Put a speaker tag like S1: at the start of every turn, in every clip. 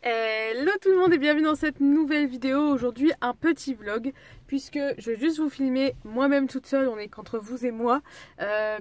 S1: Hello tout le monde et bienvenue dans cette nouvelle vidéo. Aujourd'hui un petit vlog puisque je vais juste vous filmer moi-même toute seule, on est qu'entre vous et moi.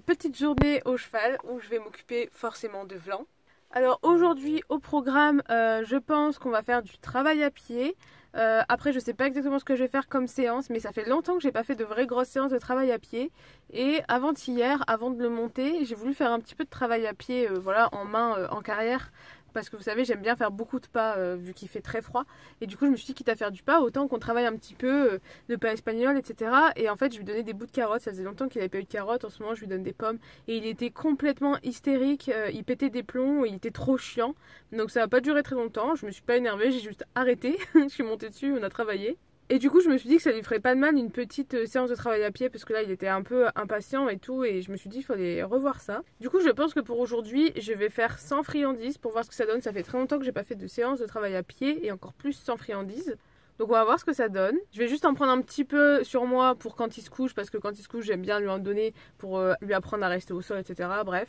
S1: Petite journée au cheval où je vais m'occuper forcément de Vlan. Alors aujourd'hui au programme je pense qu'on va faire du travail à pied. Après je sais pas exactement ce que je vais faire comme séance, mais ça fait longtemps que j'ai pas fait de vraies grosses séances de travail à pied. Et avant-hier, avant de le monter, j'ai voulu faire un petit peu de travail à pied voilà, en main, en carrière. Parce que vous savez, j'aime bien faire beaucoup de pas vu qu'il fait très froid. Et du coup, je me suis dit, quitte à faire du pas, autant qu'on travaille un petit peu le pas espagnol, etc. Et en fait, je lui donnais des bouts de carottes. Ça faisait longtemps qu'il n'avait pas eu de carottes. En ce moment, je lui donne des pommes. Et il était complètement hystérique. Il pétait des plombs. Il était trop chiant. Donc ça n'a pas duré très longtemps. Je me suis pas énervée. J'ai juste arrêté. Je suis montée dessus. On a travaillé. Et du coup, je me suis dit que ça lui ferait pas de mal une petite séance de travail à pied parce que là, il était un peu impatient et tout. Et je me suis dit, il fallait revoir ça. Du coup, je pense que pour aujourd'hui, je vais faire sans friandises pour voir ce que ça donne. Ça fait très longtemps que j'ai pas fait de séance de travail à pied et encore plus sans friandises. Donc on va voir ce que ça donne. Je vais juste en prendre un petit peu sur moi pour quand il se couche, parce que quand il se couche, j'aime bien lui en donner pour lui apprendre à rester au sol, etc. Bref.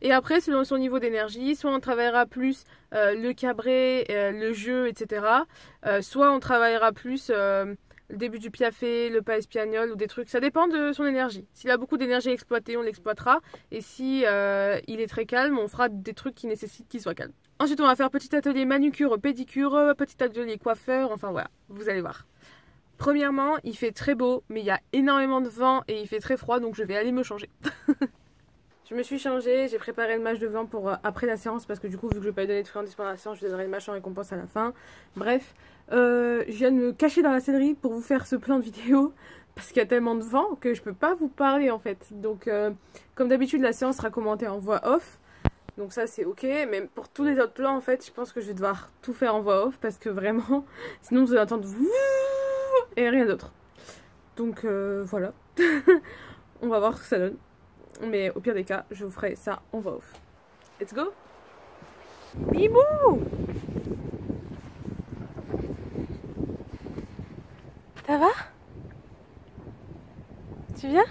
S1: Et après, selon son niveau d'énergie, soit on travaillera plus le cabré, le jeu, etc. Soit on travaillera plus le début du piafé, le pas espagnol ou des trucs. Ça dépend de son énergie. S'il a beaucoup d'énergie à exploiter, on l'exploitera. Et si il est très calme, on fera des trucs qui nécessitent qu'il soit calme. Ensuite, on va faire petit atelier manucure, pédicure, petit atelier coiffeur, enfin voilà, vous allez voir. Premièrement, il fait très beau, mais il y a énormément de vent et il fait très froid, donc je vais aller me changer. Je me suis changée, j'ai préparé le match de vent pour après la séance, parce que du coup, vu que je ne vais pas lui donner de friandises pendant la séance, je lui donnerai le match en récompense à la fin. Bref, je viens de me cacher dans la sellerie pour vous faire ce plan de vidéo, parce qu'il y a tellement de vent que je peux pas vous parler en fait. Donc, comme d'habitude, la séance sera commentée en voix off. Donc ça c'est ok, mais pour tous les autres plans en fait je pense que je vais devoir tout faire en voix off parce que vraiment sinon vous allez entendre et rien d'autre. Donc voilà, on va voir ce que ça donne. Mais au pire des cas je vous ferai ça en voix off. Let's go. Bibou, ça va? Tu viens?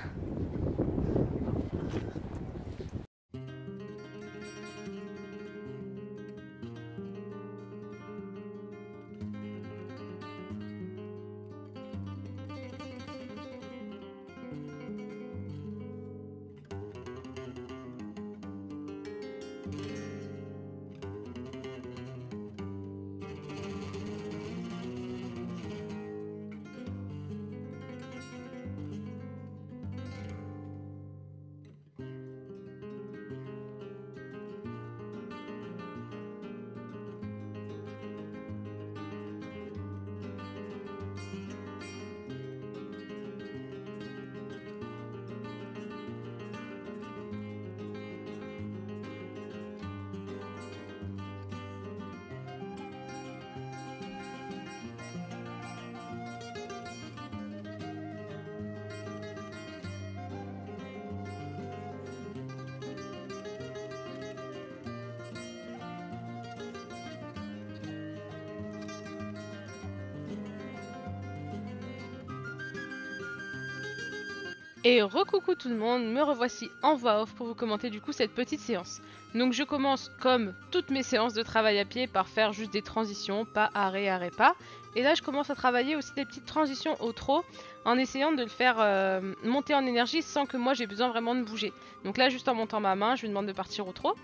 S2: Et recoucou tout le monde, me revoici en voix off pour vous commenter du coup cette petite séance. Donc je commence comme toutes mes séances de travail à pied par faire juste des transitions, pas arrêt, arrêt, pas. Et là je commence à travailler aussi des petites transitions au trot en essayant de le faire monter en énergie sans que moi j'ai besoin vraiment de bouger. Donc là juste en montant ma main, je lui demande de partir au trot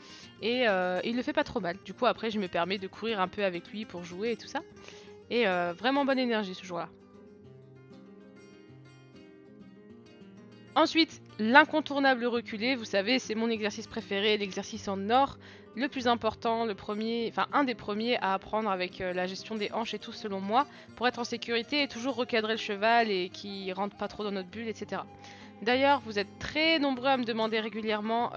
S2: et il le fait pas trop mal. Du coup après je me permets de courir un peu avec lui pour jouer et tout ça. Et vraiment bonne énergie ce jour-là. Ensuite, l'incontournable reculé, vous savez, c'est mon exercice préféré, l'exercice en or, le plus important, le premier, enfin un des premiers à apprendre avec la gestion des hanches et tout selon moi, pour être en sécurité et toujours recadrer le cheval et qu'il rentre pas trop dans notre bulle, etc. D'ailleurs, vous êtes très nombreux à me demander régulièrement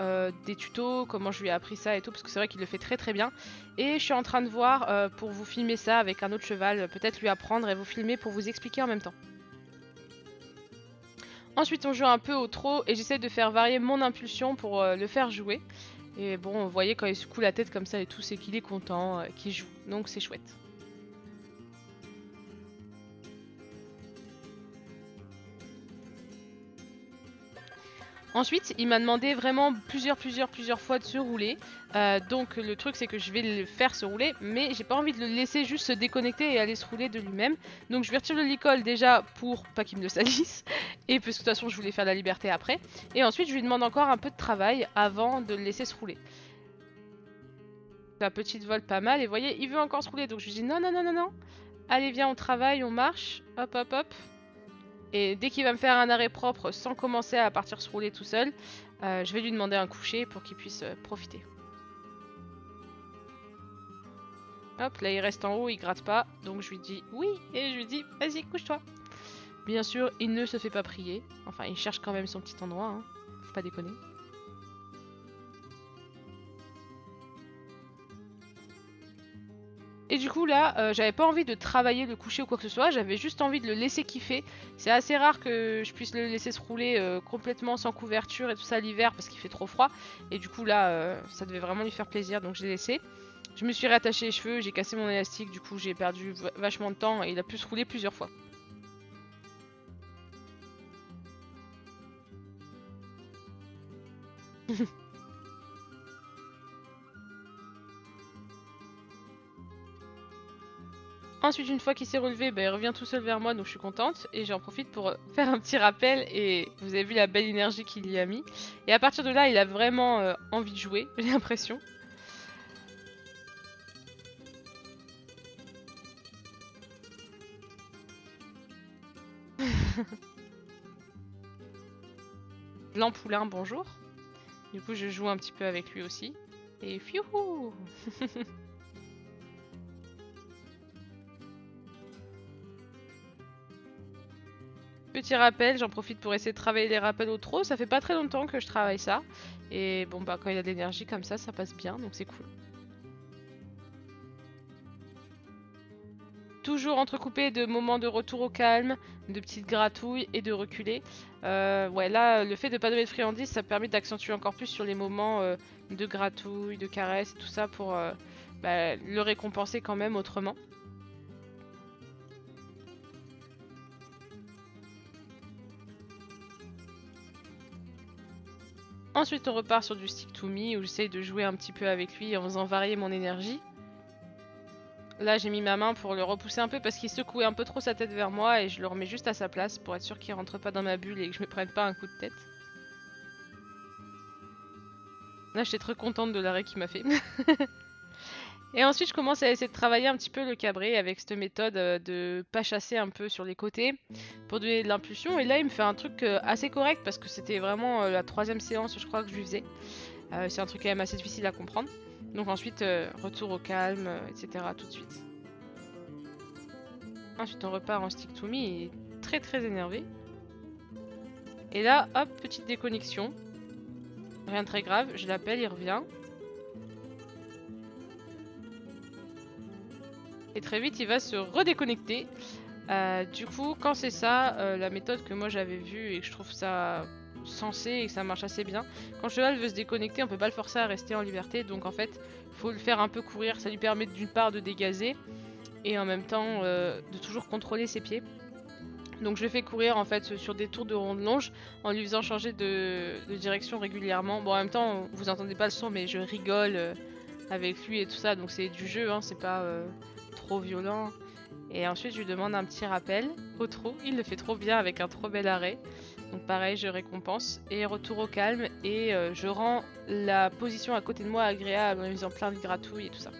S2: des tutos, comment je lui ai appris ça et tout, parce que c'est vrai qu'il le fait très très bien. Et je suis en train de voir pour vous filmer ça avec un autre cheval, peut-être lui apprendre et vous filmer pour vous expliquer en même temps. Ensuite on joue un peu au trot et j'essaie de faire varier mon impulsion pour le faire jouer. Et bon, vous voyez quand il secoue la tête comme ça et tout, c'est qu'il est content, qu'il joue. Donc c'est chouette. Ensuite, il m'a demandé vraiment plusieurs fois de se rouler. Donc le truc c'est que je vais le faire se rouler, mais j'ai pas envie de le laisser juste se déconnecter et aller se rouler de lui-même. Donc je vais retirer le licol déjà pour pas qu'il me le salisse, et parce que de toute façon je voulais faire la liberté après. Et ensuite je lui demande encore un peu de travail avant de le laisser se rouler. La petite vole pas mal, et vous voyez, il veut encore se rouler, donc je lui dis non, non, non, non, non. Allez viens, on travaille, on marche, hop, hop, hop. Et dès qu'il va me faire un arrêt propre sans commencer à partir se rouler tout seul, je vais lui demander un coucher pour qu'il puisse profiter. Hop, là il reste en haut, il gratte pas, donc je lui dis oui, et je lui dis vas-y, couche-toi. Bien sûr, il ne se fait pas prier, enfin il cherche quand même son petit endroit, hein. Faut pas déconner. Et du coup là, j'avais pas envie de travailler le coucher ou quoi que ce soit, j'avais juste envie de le laisser kiffer. C'est assez rare que je puisse le laisser se rouler complètement sans couverture et tout ça l'hiver parce qu'il fait trop froid. Et du coup là, ça devait vraiment lui faire plaisir, donc je l'ai laissé. Je me suis réattaché les cheveux, j'ai cassé mon élastique, du coup j'ai perdu vachement de temps et il a pu se rouler plusieurs fois. Ensuite, une fois qu'il s'est relevé, il revient tout seul vers moi, donc je suis contente. Et j'en profite pour faire un petit rappel. Et vous avez vu la belle énergie qu'il y a mis. Et à partir de là, il a vraiment envie de jouer, j'ai l'impression. L'ampoulain, bonjour. Du coup, je joue un petit peu avec lui aussi. Et fiouhou. Petit rappel, j'en profite pour essayer de travailler les rappels au trot. Ça fait pas très longtemps que je travaille ça. Et bon, bah quand il a de l'énergie comme ça passe bien, donc c'est cool. Toujours entrecoupé de moments de retour au calme, de petites gratouilles et de reculer. Ouais, là, le fait de pas donner de friandises, ça permet d'accentuer encore plus sur les moments de gratouilles, de caresses, tout ça pour le récompenser quand même autrement. Ensuite, on repart sur du stick to me où j'essaye de jouer un petit peu avec lui en faisant varier mon énergie. Là, j'ai mis ma main pour le repousser un peu parce qu'il secouait un peu trop sa tête vers moi et je le remets juste à sa place pour être sûr qu'il rentre pas dans ma bulle et que je me prenne pas un coup de tête. Là, j'étais très contente de l'arrêt qu'il m'a fait. Et ensuite, je commence à essayer de travailler un petit peu le cabré avec cette méthode de pas chasser un peu sur les côtés pour donner de l'impulsion. Et là, il me fait un truc assez correct parce que c'était vraiment la 3e séance, je crois, que je lui faisais. C'est un truc quand même assez difficile à comprendre. Donc ensuite, retour au calme, etc. tout de suite. Ensuite, on repart en stick to me, il est très très énervé. Et là, hop, petite déconnexion. Rien de très grave, je l'appelle, il revient. Et très vite, il va se redéconnecter. Du coup, quand c'est ça, la méthode que moi j'avais vue et que je trouve ça sensé et que ça marche assez bien. Quand le cheval veut se déconnecter, on peut pas le forcer à rester en liberté, donc en fait, faut le faire un peu courir. Ça lui permet d'une part de dégazer et en même temps de toujours contrôler ses pieds. Donc je le fais courir en fait sur des tours de ronde longe en lui faisant changer de direction régulièrement. Bon, en même temps, vous entendez pas le son, mais je rigole avec lui et tout ça, donc c'est du jeu, hein, c'est pas trop violent. Et ensuite, je lui demande un petit rappel au trot. Il le fait trop bien avec un trop bel arrêt. Donc pareil, je récompense et retour au calme et je rends la position à côté de moi agréable en lui faisant plein de gratouilles et tout ça.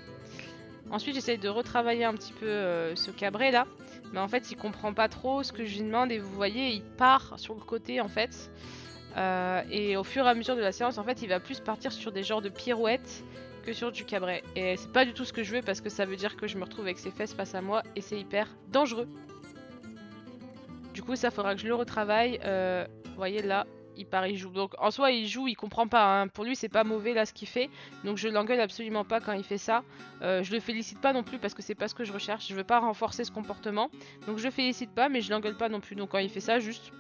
S2: Ensuite, j'essaye de retravailler un petit peu ce cabré là, mais en fait, il comprend pas trop ce que je lui demande et vous voyez, il part sur le côté en fait. Et au fur et à mesure de la séance, en fait, il va plus partir sur des genres de pirouettes que sur du cabret. Et c'est pas du tout ce que je veux parce que ça veut dire que je me retrouve avec ses fesses face à moi et c'est hyper dangereux. Du coup, ça faudra que je le retravaille. Vous voyez là, il part, il joue. Donc en soi, il joue, il comprend pas. Hein. Pour lui, c'est pas mauvais là ce qu'il fait. Donc je l'engueule absolument pas quand il fait ça. Je le félicite pas non plus parce que c'est pas ce que je recherche. Je veux pas renforcer ce comportement. Donc je le félicite pas, mais je l'engueule pas non plus. Donc quand il fait ça, juste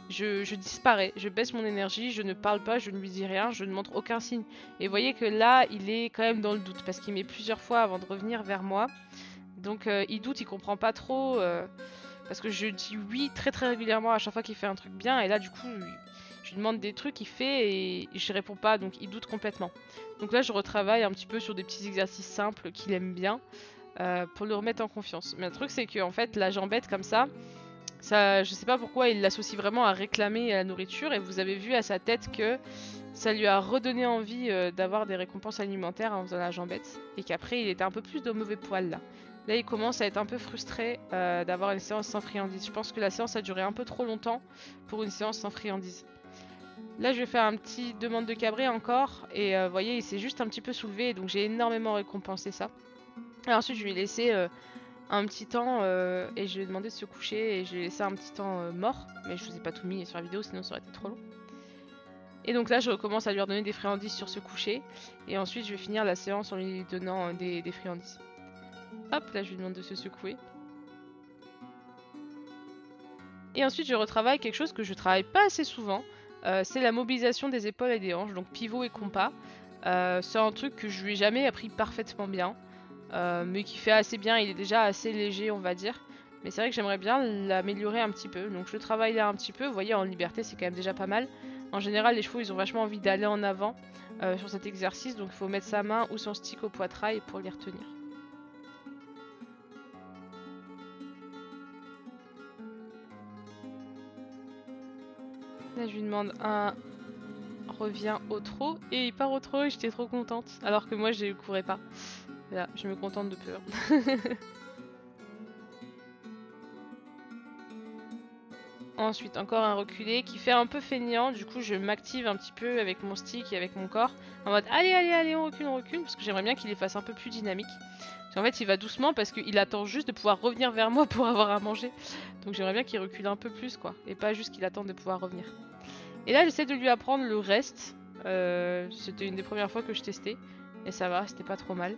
S2: je disparais. Je baisse mon énergie, je ne parle pas, je ne lui dis rien, je ne montre aucun signe. Et vous voyez que là, il est quand même dans le doute parce qu'il met plusieurs fois avant de revenir vers moi. Donc il doute, il comprend pas trop. Parce que je dis oui très très régulièrement à chaque fois qu'il fait un truc bien. Et là, du coup, Je lui demande des trucs, il fait et je réponds pas, donc il doute complètement. Donc là je retravaille un petit peu sur des petits exercices simples qu'il aime bien pour le remettre en confiance. Mais le truc c'est que en fait la jambette comme ça, je sais pas pourquoi il l'associe vraiment à réclamer la nourriture et vous avez vu à sa tête que ça lui a redonné envie d'avoir des récompenses alimentaires en faisant la jambette et qu'après il était un peu plus de mauvais poil là. Là il commence à être un peu frustré d'avoir une séance sans friandises. Je pense que la séance a duré un peu trop longtemps pour une séance sans friandises. Là je vais faire un petit demande de cabré encore et vous voyez il s'est juste un petit peu soulevé donc j'ai énormément récompensé ça. Et ensuite je lui ai laissé un petit temps et je lui ai demandé de se coucher et je lui ai laissé un petit temps mort. Mais je vous ai pas tout mis sur la vidéo sinon ça aurait été trop long. Et donc là je recommence à lui redonner des friandises sur ce coucher. Et ensuite je vais finir la séance en lui donnant des friandises. Hop là je lui demande de se secouer. Et ensuite je retravaille quelque chose que je travaille pas assez souvent. C'est la mobilisation des épaules et des hanches. Donc pivot et compas. C'est un truc que je lui ai jamais appris parfaitement bien. Mais qui fait assez bien, il est déjà assez léger on va dire. Mais c'est vrai que j'aimerais bien l'améliorer un petit peu. Donc je travaille là un petit peu, vous voyez en liberté c'est quand même déjà pas mal. En général les chevaux ils ont vachement envie d'aller en avant sur cet exercice. Donc il faut mettre sa main ou son stick au poitrail pour les retenir. Là je lui demande un revient au trot et il part au trot et j'étais trop contente. Alors que moi je courais pas. Là, je me contente de peu. Ensuite, encore un reculé qui fait un peu feignant. Du coup, je m'active un petit peu avec mon stick et avec mon corps. En mode, allez, allez, allez, on recule. Parce que j'aimerais bien qu'il les fasse un peu plus dynamique. En fait, il va doucement parce qu'il attend juste de pouvoir revenir vers moi pour avoir à manger. Donc j'aimerais bien qu'il recule un peu plus, quoi. Et pas juste qu'il attende de pouvoir revenir. Et là, j'essaie de lui apprendre le reste. C'était une des premières fois que je testais. Et ça va, c'était pas trop mal.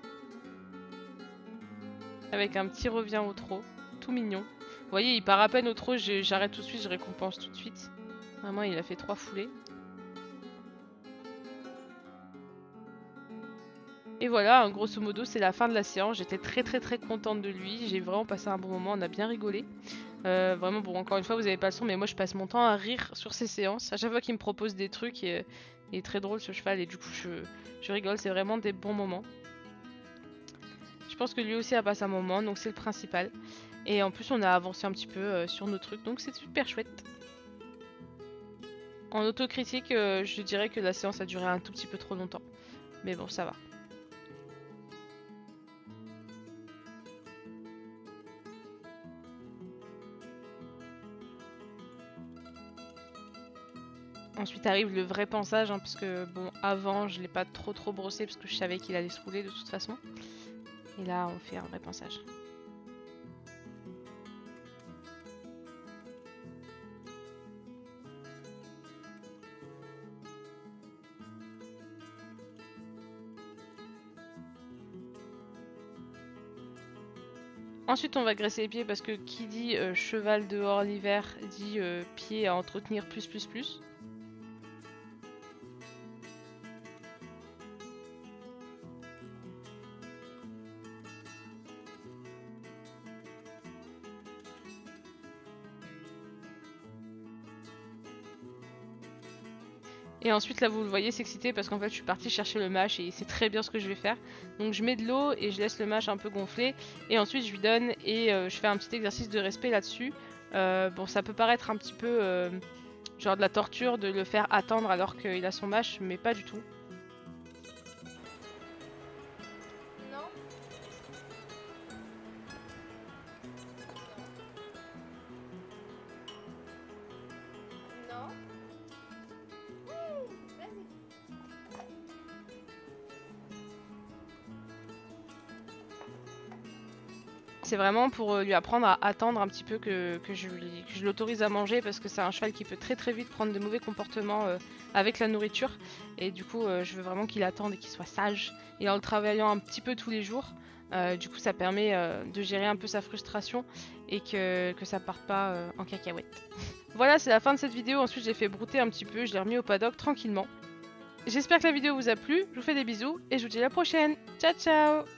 S2: Avec un petit revient au trot. Tout mignon. Vous voyez, il part à peine au trot, j'arrête tout de suite, je récompense tout de suite. Vraiment, il a fait 3 foulées. Et voilà, grosso modo, c'est la fin de la séance. J'étais très contente de lui. J'ai vraiment passé un bon moment, on a bien rigolé. Vraiment, bon, encore une fois, vous n'avez pas le son, mais moi je passe mon temps à rire sur ces séances. À chaque fois qu'il me propose des trucs, il est très drôle ce cheval et du coup, je rigole. C'est vraiment des bons moments. Je pense que lui aussi a passé un moment, donc c'est le principal. Et en plus, on a avancé un petit peu sur nos trucs, donc c'est super chouette. En autocritique, je dirais que la séance a duré un tout petit peu trop longtemps. Mais bon, ça va. Ensuite arrive le vrai pansage, hein, parce que bon, avant, je l'ai pas trop brossé parce que je savais qu'il allait se rouler de toute façon. Et là, on fait un vrai pansage. Ensuite on va graisser les pieds parce que qui dit cheval dehors l'hiver dit pied à entretenir plus. Et ensuite là vous le voyez s'exciter parce qu'en fait je suis partie chercher le mâche et c'est très bien ce que je vais faire. Donc je mets de l'eau et je laisse le mâche un peu gonfler. Et ensuite je lui donne et je fais un petit exercice de respect là-dessus. Bon ça peut paraître un petit peu genre de la torture de le faire attendre alors qu'il a son mâche, mais pas du tout. C'est vraiment pour lui apprendre à attendre un petit peu que je l'autorise à manger parce que c'est un cheval qui peut très vite prendre de mauvais comportements avec la nourriture. Et du coup, je veux vraiment qu'il attende et qu'il soit sage. Et en le travaillant un petit peu tous les jours, du coup, ça permet de gérer un peu sa frustration et que ça parte pas en cacahuète. Voilà, c'est la fin de cette vidéo. Ensuite, j'ai fait brouter un petit peu, je l'ai remis au paddock tranquillement. J'espère que la vidéo vous a plu. Je vous fais des bisous et je vous dis à la prochaine. Ciao, ciao!